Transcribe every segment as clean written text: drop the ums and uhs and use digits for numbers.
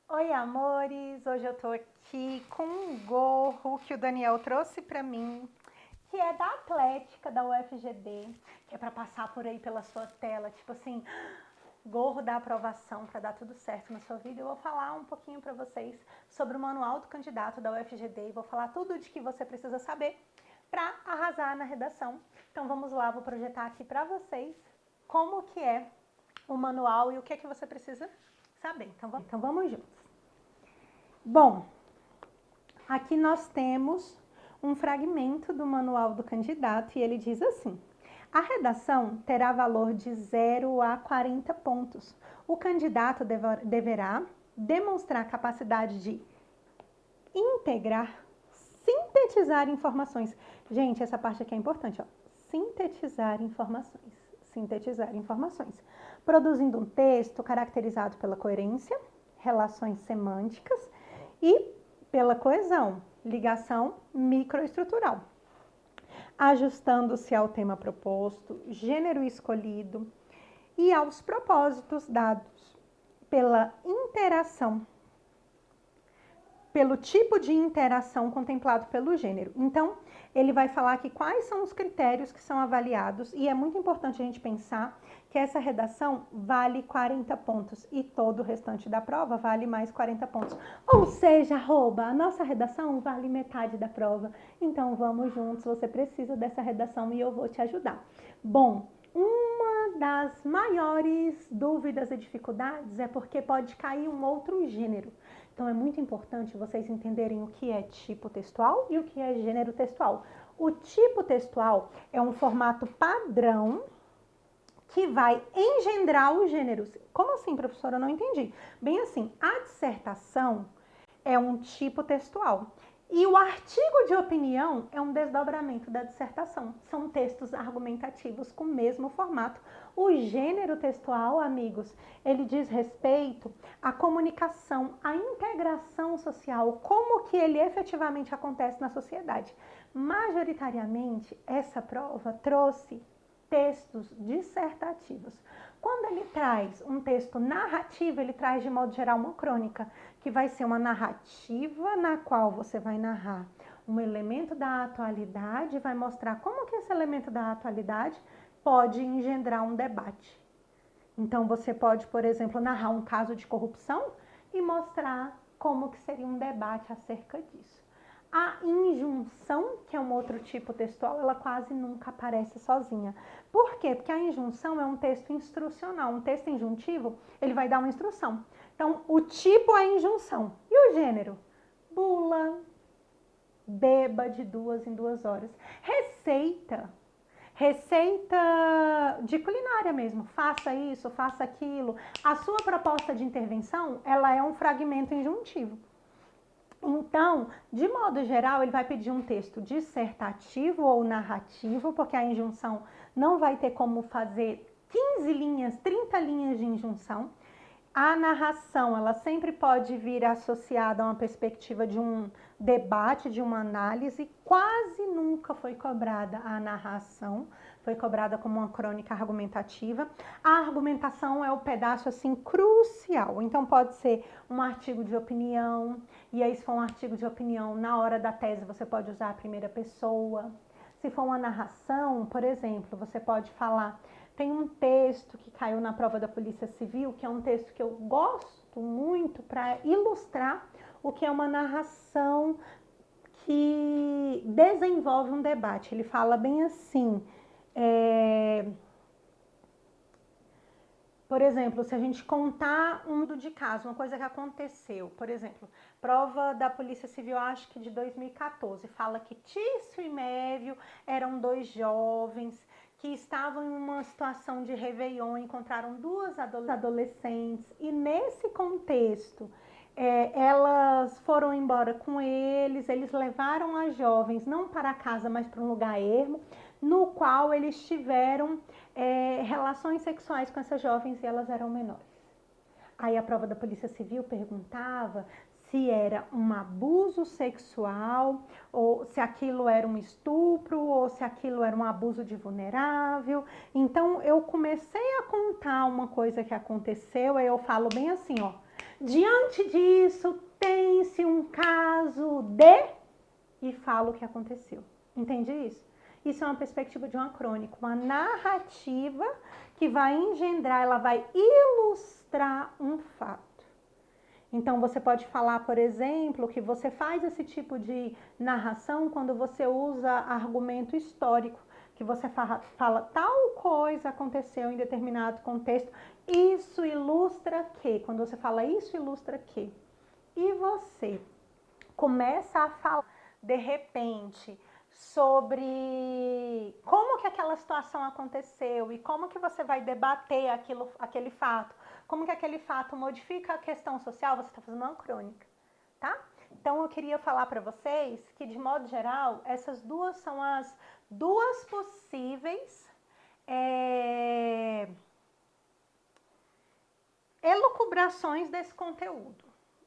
Oi, amores! Hoje eu tô aqui com um gorro que o Daniel trouxe pra mim, que é da Atlética, da UFGD, que é pra passar por aí pela sua tela, tipo assim, gorro da aprovação, pra dar tudo certo na sua vida. Eu vou falar um pouquinho pra vocês sobre o manual do candidato da UFGD e vou falar tudo de que você precisa saber pra arrasar na redação. Então vamos lá, vou projetar aqui pra vocês como que é o manual e o que é que você precisa saber. Então vamos juntos. Bom, aqui nós temos um fragmento do manual do candidato e ele diz assim: a redação terá valor de 0 a 40 pontos. O candidato deverá demonstrar capacidade de integrar, sintetizar informações. Gente, essa parte aqui é importante, ó. Sintetizar informações. Sintetizar informações. Produzindo um texto caracterizado pela coerência, relações semânticas e pela coesão, ligação microestrutural. Ajustando-se ao tema proposto, gênero escolhido e aos propósitos dados pela interação, pelo tipo de interação contemplado pelo gênero. Então, ele vai falar aqui quais são os critérios que são avaliados e é muito importante a gente pensar que essa redação vale 40 pontos e todo o restante da prova vale mais 40 pontos. Ou seja, a nossa redação vale metade da prova. Então, vamos juntos, você precisa dessa redação e eu vou te ajudar. Bom, uma das maiores dúvidas e dificuldades é porque pode cair um outro gênero. Então, é muito importante vocês entenderem o que é tipo textual e o que é gênero textual. O tipo textual é um formato padrão que vai engendrar os gêneros. Como assim, professora? Eu não entendi. Bem assim, a dissertação é um tipo textual. E o artigo de opinião é um desdobramento da dissertação. São textos argumentativos com o mesmo formato. O gênero textual, amigos, ele diz respeito à comunicação, à integração social, como que ele efetivamente acontece na sociedade. Majoritariamente, essa prova trouxe textos dissertativos. Quando ele traz um texto narrativo, ele traz de modo geral uma crônica, que vai ser uma narrativa na qual você vai narrar um elemento da atualidade, vai mostrar como que esse elemento da atualidade pode engendrar um debate. Então, você pode, por exemplo, narrar um caso de corrupção e mostrar como que seria um debate acerca disso. A injunção, que é um outro tipo textual, ela quase nunca aparece sozinha. Por quê? Porque a injunção é um texto instrucional. Um texto injuntivo, ele vai dar uma instrução. Então, o tipo é injunção. E o gênero? Bula, beba de 2 em 2 horas. Receita de culinária mesmo. Faça isso, faça aquilo. A sua proposta de intervenção, ela é um fragmento injuntivo. Então, de modo geral, ele vai pedir um texto dissertativo ou narrativo, porque a injunção não vai ter como fazer 15 linhas, 30 linhas de injunção. A narração, ela sempre pode vir associada a uma perspectiva de um debate, de uma análise. Quase nunca foi cobrada a narração, foi cobrada como uma crônica argumentativa. A argumentação é o pedaço, assim, crucial. Então, pode ser um artigo de opinião, e aí se for um artigo de opinião, na hora da tese, você pode usar a primeira pessoa. Se for uma narração, por exemplo, você pode falar... Tem um texto que caiu na prova da Polícia Civil, que é um texto que eu gosto muito para ilustrar o que é uma narração que desenvolve um debate. Ele fala bem assim, por exemplo, se a gente contar um de caso, uma coisa que aconteceu, por exemplo, prova da Polícia Civil, acho que de 2014, fala que Tício e Mévio eram 2 jovens que estavam em uma situação de réveillon, encontraram 2 adolescentes e nesse contexto elas foram embora com eles levaram as jovens não para casa, mas para um lugar ermo, no qual eles tiveram relações sexuais com essas jovens e elas eram menores. Aí a prova da Polícia Civil perguntava se era um abuso sexual, ou se aquilo era um estupro, ou se aquilo era um abuso de vulnerável. Então, eu comecei a contar uma coisa que aconteceu, aí eu falo bem assim, ó. Diante disso, tem-se um caso de... e falo o que aconteceu. Entende isso? Isso é uma perspectiva de uma crônica, uma narrativa que vai engendrar, ela vai ilustrar um fato. Então, você pode falar, por exemplo, que você faz esse tipo de narração quando você usa argumento histórico, que você fala tal coisa aconteceu em determinado contexto, isso ilustra que, quando você fala isso ilustra que, e você começa a falar, de repente, sobre como que aquela situação aconteceu e como que você vai debater aquele fato, como que aquele fato modifica a questão social, você está fazendo uma crônica, tá? Então, eu queria falar para vocês que, de modo geral, essas duas são as duas possíveis elucubrações desse conteúdo,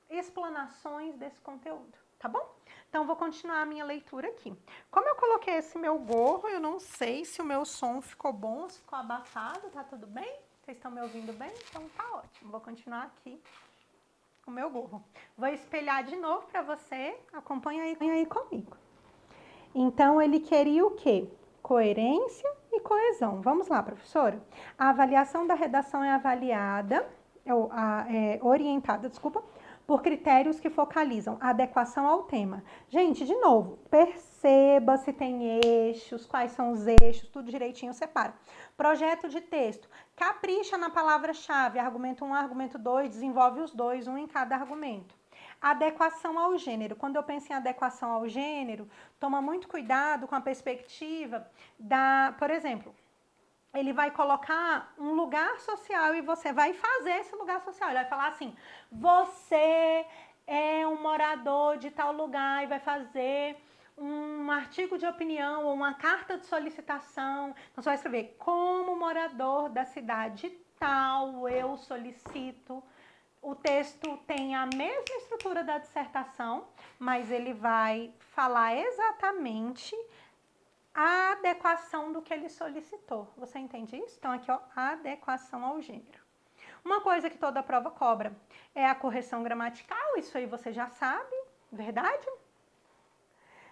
explanações desse conteúdo, tá bom? Então, vou continuar a minha leitura aqui. Como eu coloquei esse meu gorro, eu não sei se o meu som ficou bom, se ficou abafado, tá tudo bem? Vocês estão me ouvindo bem? Então, tá ótimo. Vou continuar aqui com o meu gorro. Vou espelhar de novo para você, acompanha aí comigo. Então, ele queria o quê? Coerência e coesão. Vamos lá, professora. A avaliação da redação é avaliada, orientada, por critérios que focalizam a adequação ao tema. Gente, de novo, perceba se tem eixos, quais são os eixos, tudo direitinho, separa. Projeto de texto. Capricha na palavra-chave, argumento 1, argumento 2, desenvolve os dois, um em cada argumento. Adequação ao gênero. Quando eu penso em adequação ao gênero, toma muito cuidado com a perspectiva por exemplo, ele vai colocar um lugar social e você vai fazer esse lugar social. Ele vai falar assim, você é um morador de tal lugar e vai fazer um artigo de opinião ou uma carta de solicitação. Então, você vai escrever, como morador da cidade tal, eu solicito. O texto tem a mesma estrutura da dissertação, mas ele vai falar exatamente a adequação do que ele solicitou. Você entende isso? Então, aqui, ó, adequação ao gênero. Uma coisa que toda prova cobra é a correção gramatical, isso aí você já sabe, verdade?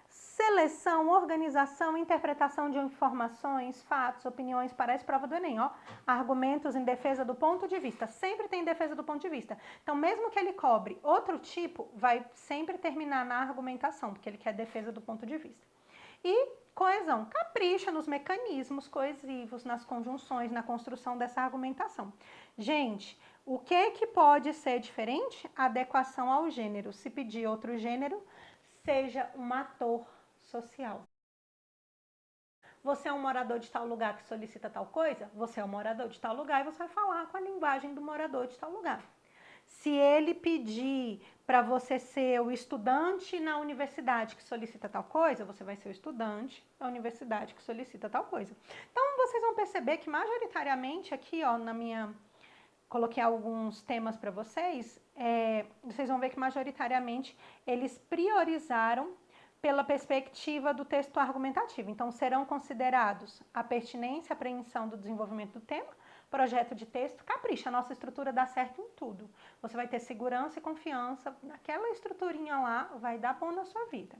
Seleção, organização, interpretação de informações, fatos, opiniões, parece prova do Enem, ó. Argumentos em defesa do ponto de vista, sempre tem defesa do ponto de vista. Então, mesmo que ele cobre outro tipo, vai sempre terminar na argumentação, porque ele quer defesa do ponto de vista. E coesão, capricha nos mecanismos coesivos, nas conjunções, na construção dessa argumentação. Gente, o que pode ser diferente? Adequação ao gênero. Se pedir outro gênero, seja um ator social. Você é um morador de tal lugar que solicita tal coisa? Você é um morador de tal lugar e você vai falar com a linguagem do morador de tal lugar. Se ele pedir para você ser o estudante na universidade que solicita tal coisa, você vai ser o estudante da universidade que solicita tal coisa. Então, vocês vão perceber que majoritariamente aqui, ó, coloquei alguns temas para vocês, vocês vão ver que majoritariamente eles priorizaram pela perspectiva do texto argumentativo. Então, serão considerados a pertinência, a apreensão do desenvolvimento do tema, projeto de texto, capricha, a nossa estrutura dá certo em tudo. Você vai ter segurança e confiança, naquela estruturinha lá vai dar bom na sua vida.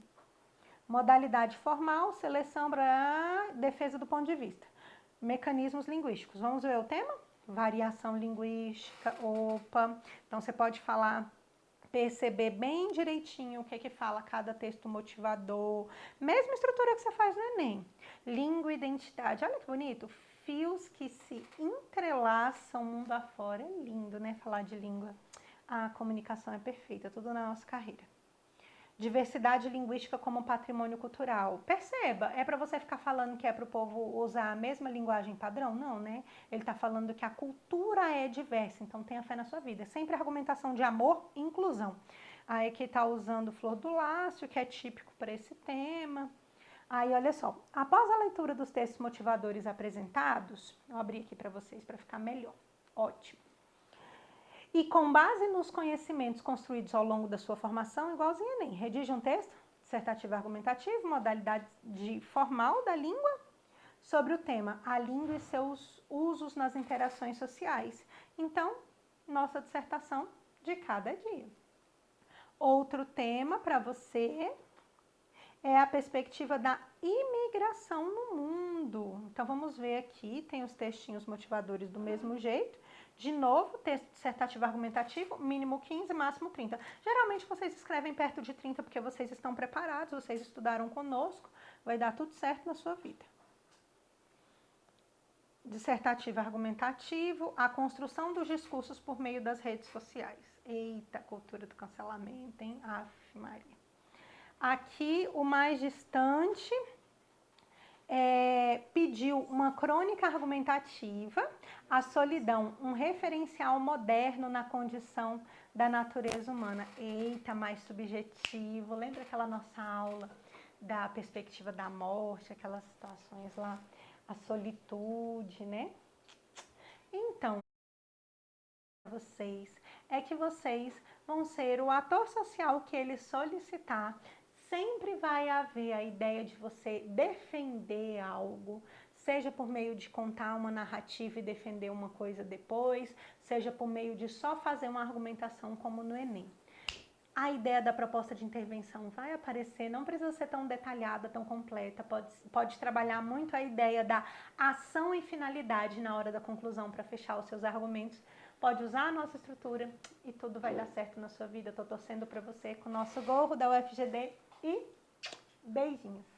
Modalidade formal, seleção, defesa do ponto de vista. Mecanismos linguísticos. Vamos ver o tema? Variação linguística, opa. Então, você pode falar, perceber bem direitinho o que fala cada texto motivador. Mesma estrutura que você faz no Enem. Língua e identidade. Olha que bonito. Fios que se entrelaçam mundo afora. É lindo, né? Falar de língua. A comunicação é perfeita, tudo na nossa carreira. Diversidade linguística como patrimônio cultural. Perceba, é para você ficar falando que é para o povo usar a mesma linguagem padrão? Não, né? Ele está falando que a cultura é diversa, então tenha fé na sua vida. Sempre argumentação de amor e inclusão. Aí que está usando Flor do Lácio, que é típico para esse tema. Aí, olha só, após a leitura dos textos motivadores apresentados, eu abri aqui para vocês para ficar melhor. Ótimo. E com base nos conhecimentos construídos ao longo da sua formação, igualzinho a Enem, redige um texto dissertativo argumentativo, modalidade formal da língua, sobre o tema a língua e seus usos nas interações sociais. Então, nossa dissertação de cada dia. Outro tema para você é a perspectiva da imigração no mundo. Então, vamos ver aqui, tem os textinhos motivadores do mesmo jeito. De novo, texto dissertativo argumentativo, mínimo 15, máximo 30. Geralmente, vocês escrevem perto de 30 porque vocês estão preparados, vocês estudaram conosco, vai dar tudo certo na sua vida. Dissertativo argumentativo, a construção dos discursos por meio das redes sociais. Eita, cultura do cancelamento, hein? Aff, Maria. Aqui, o mais distante pediu uma crônica argumentativa, a solidão, um referencial moderno na condição da natureza humana. Eita, mais subjetivo. Lembra aquela nossa aula da perspectiva da morte, aquelas situações lá, a solitude, né? Então, vocês é que vocês vão ser o ator social que ele solicitar. Sempre vai haver a ideia de você defender algo, seja por meio de contar uma narrativa e defender uma coisa depois, seja por meio de só fazer uma argumentação como no Enem. A ideia da proposta de intervenção vai aparecer, não precisa ser tão detalhada, tão completa, pode trabalhar muito a ideia da ação e finalidade na hora da conclusão para fechar os seus argumentos. Pode usar a nossa estrutura e tudo vai dar certo na sua vida. Estou torcendo para você com o nosso gorro da UFGD e beijinhos!